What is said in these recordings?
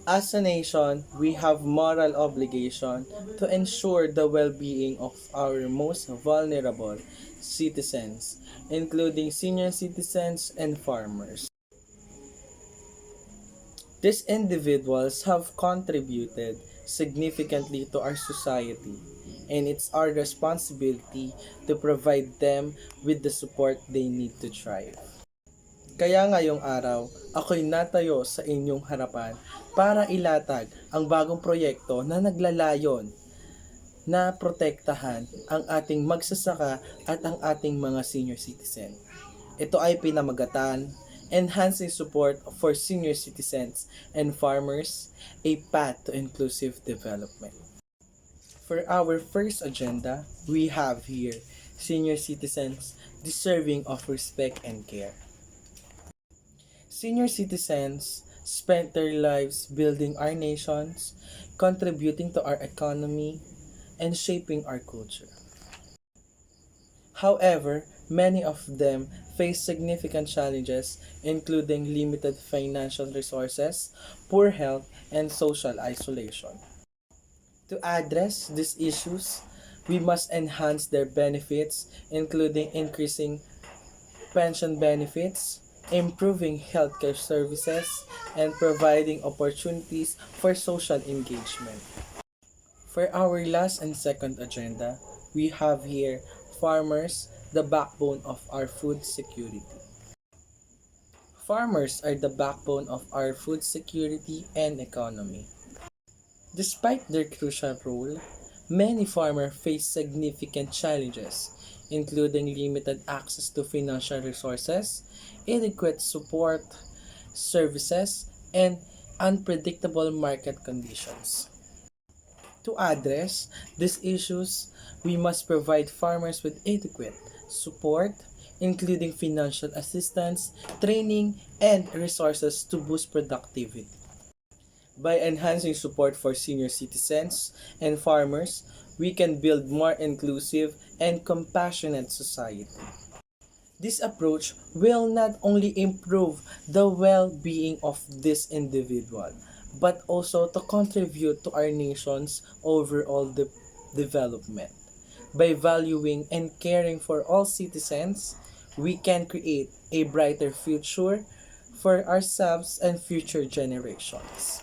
As a nation, we have moral obligation to ensure the well-being of our most vulnerable citizens, including senior citizens and farmers. These individuals have contributed significantly to our society, and it's our responsibility to provide them with the support they need to thrive. Kaya ngayong araw, ako'y natayo sa inyong harapan para ilatag ang bagong proyekto na naglalayon na protektahan ang ating magsasaka at ang ating mga senior citizen. Ito ay pinamagatan, Enhancing Support for Senior Citizens and Farmers, a Path to Inclusive Development. For our first agenda, we have here senior citizens deserving of respect and care. Senior citizens spent their lives building our nations, contributing to our economy, and shaping our culture. However, many of them face significant challenges, including limited financial resources, poor health, and social isolation. To address these issues, we must enhance their benefits, including increasing pension benefits, improving healthcare services, and providing opportunities for social engagement. For our last and second agenda, we have here farmers, the backbone of our food security. Farmers are the backbone of our food security and economy. Despite their crucial role, many farmers face significant challenges, including limited access to financial resources, inadequate support, services, and unpredictable market conditions. To address these issues, we must provide farmers with adequate support, including financial assistance, training, and resources to boost productivity. By enhancing support for senior citizens and farmers, we can build more inclusive and compassionate society. This approach will not only improve the well-being of this individual, but also to contribute to our nation's overall development. By valuing and caring for all citizens, we can create a brighter future for ourselves and future generations.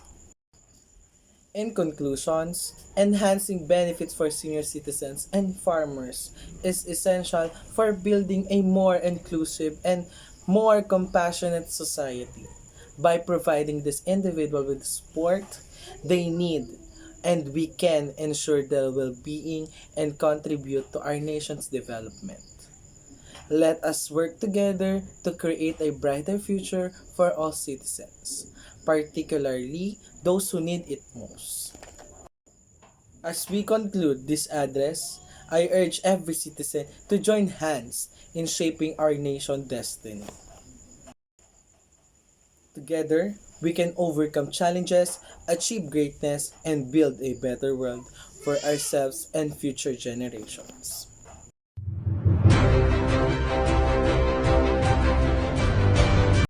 In conclusions, enhancing benefits for senior citizens and farmers is essential for building a more inclusive and more compassionate society. By providing this individual with support they need, and we can ensure their well-being and contribute to our nation's development. Let us work together to create a brighter future for all citizens, particularly those who need it most. As we conclude this address, I urge every citizen to join hands in shaping our nation's destiny. Together, we can overcome challenges, achieve greatness, and build a better world for ourselves and future generations.